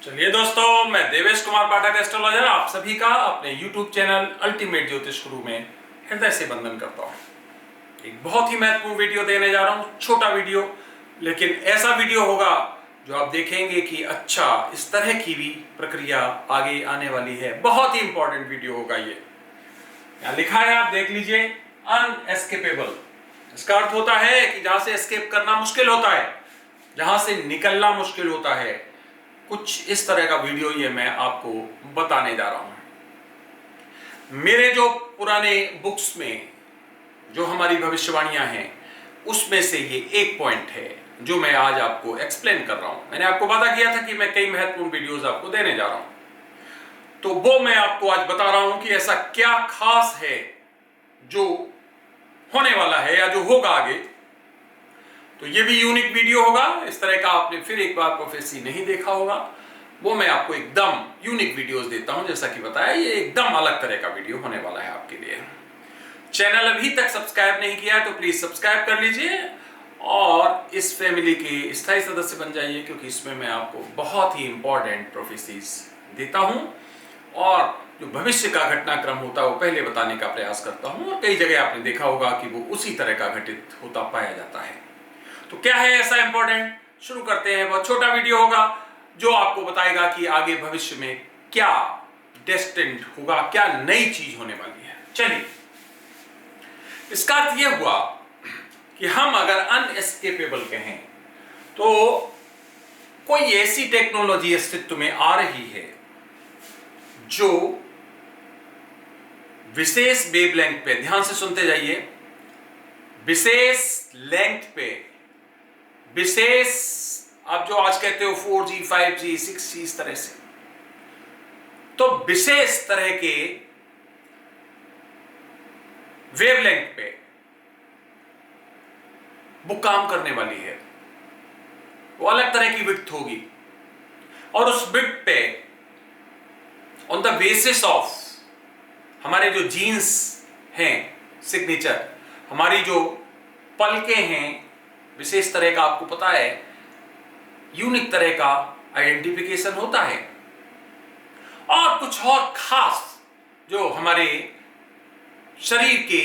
चलिए दोस्तों, मैं देवेश कुमार पाठक एस्ट्रोलॉजर आप सभी का अपने YouTube चैनल अल्टीमेट ज्योतिष गुरु में हृदय से वंदन करता हूँ। एक बहुत ही महत्वपूर्ण वीडियो देने जा रहा हूँ, छोटा वीडियो, लेकिन ऐसा वीडियो होगा जो आप देखेंगे कि अच्छा, इस तरह की भी प्रक्रिया आगे आने वाली है। बहुत ही इंपॉर्टेंट वीडियो होगा ये। यहाँ लिखा है, आप देख लीजिए, अनएस्केपेबल। इसका अर्थ होता है कि जहां से एस्केप करना मुश्किल होता है, जहां से निकलना मुश्किल होता है। कुछ इस तरह का वीडियो ये मैं आपको बताने जा रहा हूं। मेरे जो पुराने बुक्स में जो हमारी भविष्यवाणियां हैं, उसमें से ये एक पॉइंट है जो मैं आज आपको एक्सप्लेन कर रहा हूं। मैंने आपको वादा किया था कि मैं कई महत्वपूर्ण वीडियोस आपको देने जा रहा हूं, तो वो मैं आपको आज बता रहा हूं कि ऐसा क्या खास है जो होने वाला है या जो होगा आगे। तो ये भी यूनिक वीडियो होगा। इस तरह का आपने फिर एक बार प्रोफेसी नहीं देखा होगा। वो मैं आपको एकदम यूनिक वीडियोस देता हूं। जैसा कि बताया, ये एकदम अलग तरह का वीडियो होने वाला है आपके लिए। चैनल अभी तक सब्सक्राइब नहीं किया है तो प्लीज सब्सक्राइब कर लीजिए और इस फैमिली के स्थायी सदस्य बन जाइए, क्योंकि इसमें मैं आपको बहुत ही इंपॉर्टेंट प्रोफेसीज देता हूं और जो भविष्य का घटनाक्रम होता है वो पहले बताने का प्रयास करता हूं। और कई जगह आपने देखा होगा कि वो उसी तरह का घटित होता पाया जाता है। तो क्या है ऐसा इंपॉर्टेंट? शुरू करते हैं। बहुत छोटा वीडियो होगा जो आपको बताएगा कि आगे भविष्य में क्या डेस्टिन्ड होगा, क्या नई चीज होने वाली है। चलिए, इसका अर्थ यह हुआ कि हम अगर अनएस्केपेबल कहें तो कोई ऐसी टेक्नोलॉजी अस्तित्व में आ रही है जो विशेष वेवलेंथ पे, ध्यान से सुनते जाइए, विशेष लेंथ पे, विशेष, आप जो आज कहते हो 4G 5G 6G, इस तरह से, तो विशेष तरह के वेवलेंथ पे वो काम करने वाली है। वो अलग तरह की विड्थ होगी और उस विड्थ पे ऑन द बेसिस ऑफ हमारे जो जीन्स हैं, सिग्नेचर, हमारी जो पलकें हैं, विशेष तरह का, आपको पता है, यूनिक तरह का आइडेंटिफिकेशन होता है। और कुछ और खास जो हमारे शरीर के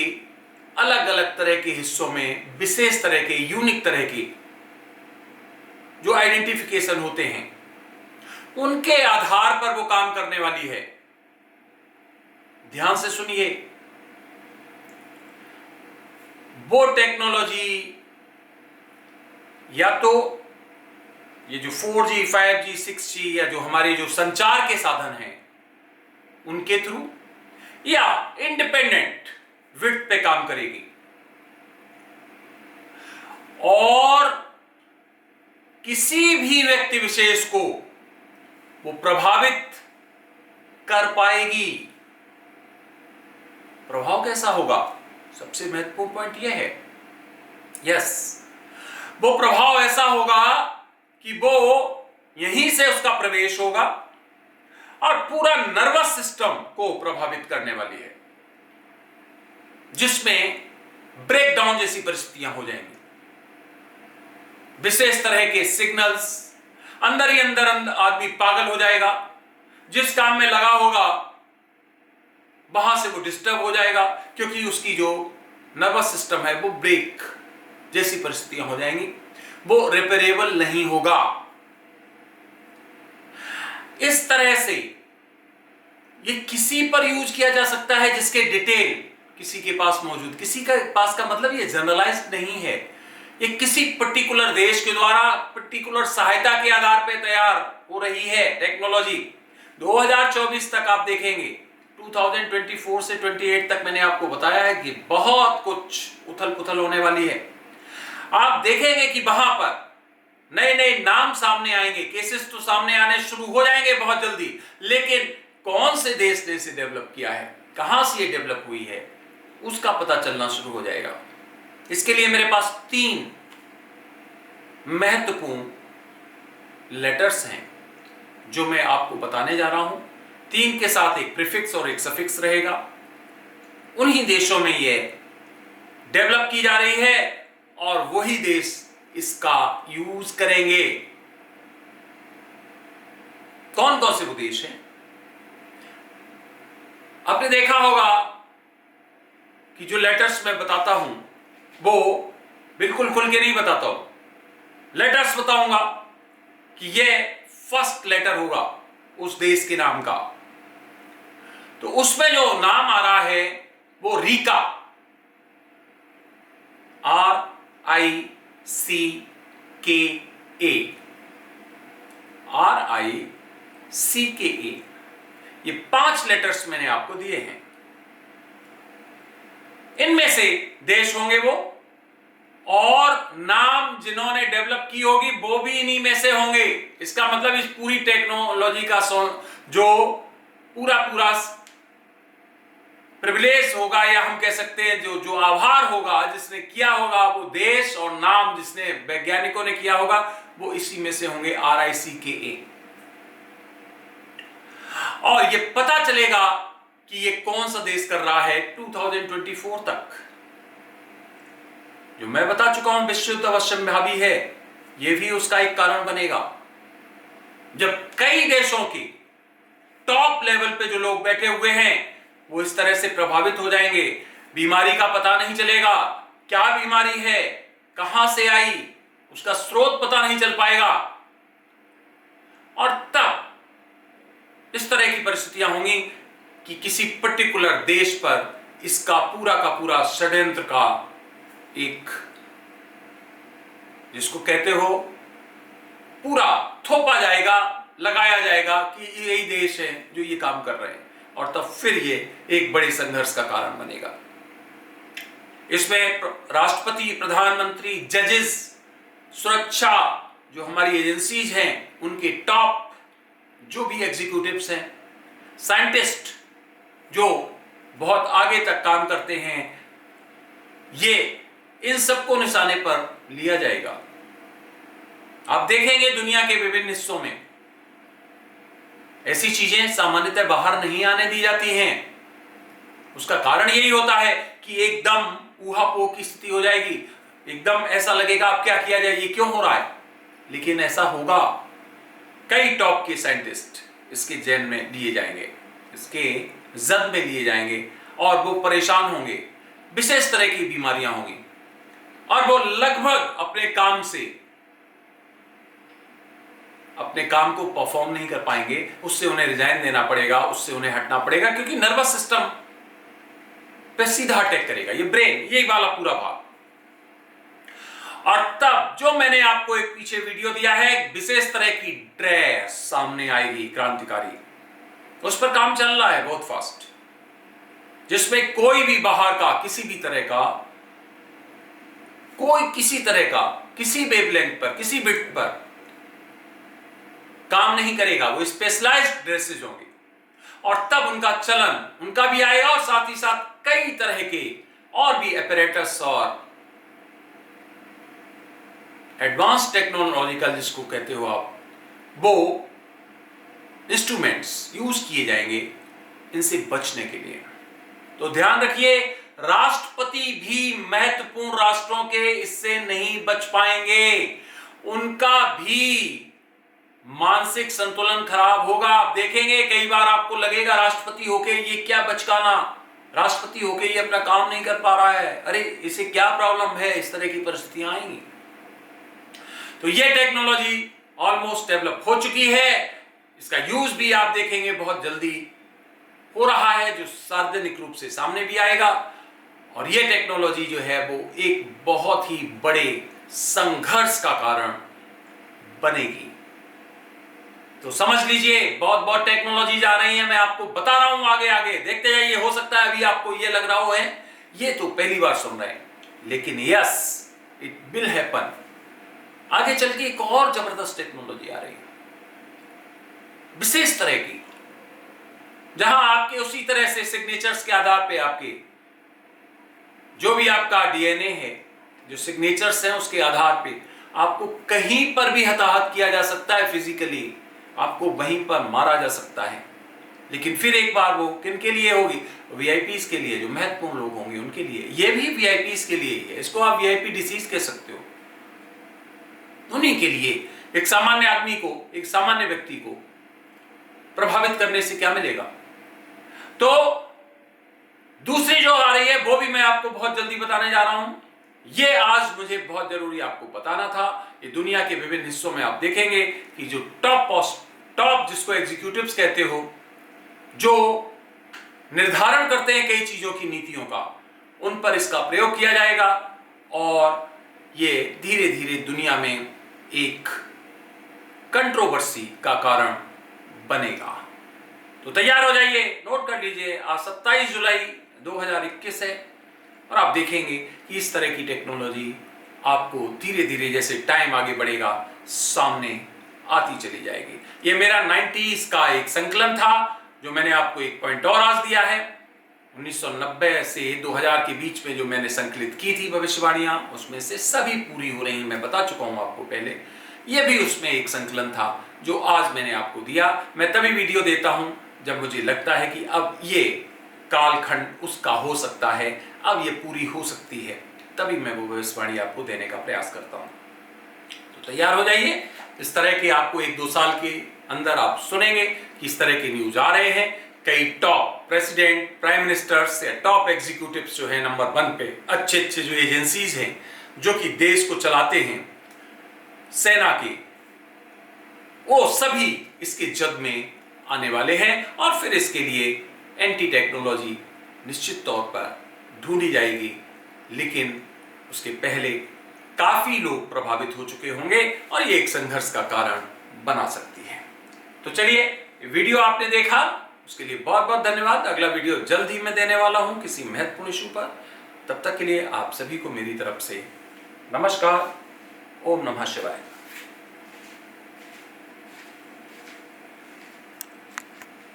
अलग अलग तरह के हिस्सों में विशेष तरह के, यूनिक तरह के जो आइडेंटिफिकेशन होते हैं, उनके आधार पर वो काम करने वाली है। ध्यान से सुनिए, वो टेक्नोलॉजी या तो ये जो 4G 5G 6G या जो हमारे जो संचार के साधन हैं उनके थ्रू, या इंडिपेंडेंट विड्थ पे काम करेगी और किसी भी व्यक्ति विशेष को वो प्रभावित कर पाएगी। प्रभाव कैसा होगा? सबसे महत्वपूर्ण पॉइंट यह है, यस, वो प्रभाव ऐसा होगा कि वो यहीं से उसका प्रवेश होगा और पूरा नर्वस सिस्टम को प्रभावित करने वाली है, जिसमें ब्रेकडाउन जैसी परिस्थितियां हो जाएंगी। विशेष तरह के सिग्नल्स, अंदर ही अंदर आदमी पागल हो जाएगा। जिस काम में लगा होगा वहां से वो डिस्टर्ब हो जाएगा, क्योंकि उसकी जो नर्वस सिस्टम है वो ब्रेक जैसी परिस्थितियां हो जाएंगी। वो रिपेरेबल नहीं होगा। इस तरह से ये किसी पर यूज किया जा सकता है जिसके डिटेल किसी के पास मौजूद, किसी के पास का मतलब ये जनरलाइज्ड नहीं है। ये किसी पर्टिकुलर देश के द्वारा पर्टिकुलर सहायता के आधार पर तैयार हो रही है टेक्नोलॉजी। 2024 तक आप देखेंगे, 2024 से 28 तक मैंने आपको बताया है कि बहुत कुछ उथल पुथल होने वाली है। आप देखेंगे कि वहां पर नए नए नाम सामने आएंगे, केसेस तो सामने आने शुरू हो जाएंगे बहुत जल्दी, लेकिन कौन से देश ने इसे डेवलप किया है, कहां से ये डेवलप हुई है, उसका पता चलना शुरू हो जाएगा। इसके लिए मेरे पास 3 महत्वपूर्ण लेटर्स हैं जो मैं आपको बताने जा रहा हूं। 3 के साथ एक प्रीफिक्स और एक सफिक्स रहेगा। उन्हीं देशों में ये डेवलप की जा रही है और वही देश इसका यूज करेंगे। कौन कौन से वो देश हैं? आपने देखा होगा कि जो लेटर्स मैं बताता हूं वो बिल्कुल खुल के नहीं बताता हूं। लेटर्स बताऊंगा कि ये फर्स्ट लेटर होगा उस देश के नाम का, तो उसमें जो नाम आ रहा है वो रीका, RICKA, RICKA। ये 5 लेटर्स मैंने आपको दिए हैं। इनमें से देश होंगे वो, और नाम जिन्होंने डेवलप की होगी वो भी इन्हीं में से होंगे। इसका मतलब इस पूरी टेक्नोलॉजी का जो पूरा प्रिविलेज होगा, या हम कह सकते हैं जो आभार होगा जिसने किया होगा, वो देश और नाम जिसने वैज्ञानिकों ने किया होगा, वो इसी में से होंगे, RICKA। और ये पता चलेगा कि ये कौन सा देश कर रहा है 2024 तक। जो मैं बता चुका हूं विश्व युद्ध अवश्यंभावी है, ये भी उसका एक कारण बनेगा। जब कई देशों की टॉप लेवल पे जो लोग बैठे हुए हैं वो इस तरह से प्रभावित हो जाएंगे, बीमारी का पता नहीं चलेगा, क्या बीमारी है, कहां से आई, उसका स्रोत पता नहीं चल पाएगा, और तब इस तरह की परिस्थितियां होंगी कि किसी पर्टिकुलर देश पर इसका पूरा का पूरा षड्यंत्र का एक, जिसको कहते हो, पूरा थोपा जाएगा, लगाया जाएगा कि यही देश है जो ये काम कर रहे हैं, और तब फिर ये एक बड़े संघर्ष का कारण बनेगा। इसमें राष्ट्रपति, प्रधानमंत्री, जजेस, सुरक्षा, जो हमारी एजेंसीज हैं उनके टॉप जो भी एग्जीक्यूटिव्स हैं, साइंटिस्ट जो बहुत आगे तक काम करते हैं, ये इन सबको निशाने पर लिया जाएगा। आप देखेंगे दुनिया के विभिन्न हिस्सों में ऐसी चीजें सामान्यतः बाहर नहीं आने दी जाती हैं। उसका कारण यही होता है कि एकदम ऊहापोह की स्थिति हो जाएगी, एकदम ऐसा लगेगा अब क्या किया जाए, ये क्यों हो रहा है। लेकिन ऐसा होगा, कई टॉप के साइंटिस्ट इसके जैन में लिए जाएंगे, इसके जद में लिए जाएंगे, और वो परेशान होंगे, विशेष तरह की बीमारियां होंगी, और वो लगभग अपने काम को परफॉर्म नहीं कर पाएंगे। उससे उन्हें रिजाइन देना पड़ेगा, उससे उन्हें हटना पड़ेगा, क्योंकि नर्वस सिस्टम पे सीधा अटैक करेगा ये ब्रेन, यही वाला पूरा भाग। और तब जो मैंने आपको एक पीछे वीडियो दिया है, विशेष तरह की ड्रेस सामने आएगी क्रांतिकारी, उस पर काम चल रहा है बहुत फास्ट, जिसमें कोई भी बाहर का किसी भी तरह का, कोई किसी तरह का, किसी वेवलेंथ पर, किसी बिट पर काम नहीं करेगा। वो स्पेशलाइज्ड ड्रेसेज होंगे, और तब उनका चलन उनका भी आएगा, और साथ ही साथ कई तरह के और भी एपरेटस और एडवांस टेक्नोलॉजिकल, जिसको कहते हो आप, वो इंस्ट्रूमेंट्स यूज किए जाएंगे इनसे बचने के लिए। तो ध्यान रखिए, राष्ट्रपति भी महत्वपूर्ण राष्ट्रों के इससे नहीं बच पाएंगे, उनका भी मानसिक संतुलन खराब होगा। आप देखेंगे कई बार आपको लगेगा राष्ट्रपति होके ये क्या बचकाना, राष्ट्रपति होके ये अपना काम नहीं कर पा रहा है, अरे इसे क्या प्रॉब्लम है, इस तरह की परिस्थितियां आएंगी। तो ये टेक्नोलॉजी ऑलमोस्ट डेवलप हो चुकी है, इसका यूज भी आप देखेंगे बहुत जल्दी हो रहा है, जो सार्वजनिक रूप से सामने भी आएगा। और ये टेक्नोलॉजी जो है वो एक बहुत ही बड़े संघर्ष का कारण बनेगी। तो समझ लीजिए, बहुत बहुत टेक्नोलॉजी आ रही है, मैं आपको बता रहा हूं, आगे आगे देखते जाइए। हो सकता है अभी आपको ये लग रहा है ये तो पहली बार सुन रहे हैं, लेकिन यस, इट विल हैपन। आगे चल के एक और जबरदस्त टेक्नोलॉजी आ रही है, विशेष तरह की, जहां आपके उसी तरह से सिग्नेचर्स के आधार पे, आपके जो भी आपका डीएनए है, जो सिग्नेचर्स हैं, उसके आधार पे आपको कहीं पर भी हताहत किया जा सकता है, फिजिकली आपको वहीं पर मारा जा सकता है। लेकिन फिर एक बार वो किन के लिए होगी? वीआईपीज के लिए, जो महत्वपूर्ण लोग होंगे उनके लिए। ये भी वीआईपीज के लिए ही है, इसको आप वीआईपी डिसीज कह सकते हो। उन्हीं के लिए, एक सामान्य आदमी को, एक सामान्य व्यक्ति को प्रभावित करने से क्या मिलेगा। तो दूसरी जो आ रही है वो भी मैं आपको बहुत जल्दी बताने जा रहा हूं। ये आज मुझे बहुत जरूरी आपको बताना था। ये दुनिया के विभिन्न हिस्सों में आप देखेंगे कि जो टॉप जिसको एग्जीक्यूटिव्स कहते हो, जो निर्धारण करते हैं कई चीजों की नीतियों का, उन पर इसका प्रयोग किया जाएगा और ये धीरे धीरे दुनिया में एक कंट्रोवर्सी का कारण बनेगा। तो तैयार हो जाइए, नोट कर लीजिए, आज 27 जुलाई 2021 है और आप देखेंगे कि इस तरह की टेक्नोलॉजी आपको धीरे धीरे जैसे टाइम आगे बढ़ेगा सामने आती चली जाएगी। ये मेरा 90s का एक संकलन था जो मैंने आपको एक पॉइंट और आज दिया है। 1990 से 2000 के बीच में जो मैंने संकलित की थी भविष्यवाणियां, उसमें से सभी पूरी हो रही, मैं बता चुका हूं आपको पहले। यह भी उसमें एक संकलन था जो आज मैंने आपको दिया। मैं तभी वीडियो देता हूं जब मुझे लगता है कि अब ये कालखंड उसका हो सकता है, अब ये पूरी हो सकती है, तभी मैं वो भविष्यवाणी आपको देने का प्रयास करता हूं। तो तैयार हो जाइए, इस तरह के आपको 1-2 साल के अंदर आप सुनेंगे कि इस तरह के न्यूज आ रहे हैं। कई टॉप प्रेसिडेंट, प्राइम मिनिस्टर्स या टॉप एग्जीक्यूटिव्स जो है नंबर 1 पे, अच्छे जो एजेंसीज हैं जो कि देश को चलाते हैं, सेना की, वो सभी इसके जद में आने वाले हैं और फिर इसके लिए एंटी टेक्नोलॉजी निश्चित तौर पर ढूंढी जाएगी। लेकिन उसके पहले काफी लोग प्रभावित हो चुके होंगे और ये एक संघर्ष का कारण बना सकती है। तो चलिए, वीडियो आपने देखा उसके लिए बहुत बहुत धन्यवाद। अगला वीडियो जल्द ही मैं देने वाला हूं किसी महत्वपूर्ण इशू पर। तब तक के लिए आप सभी को मेरी तरफ से नमस्कार। ओम नमः शिवाय।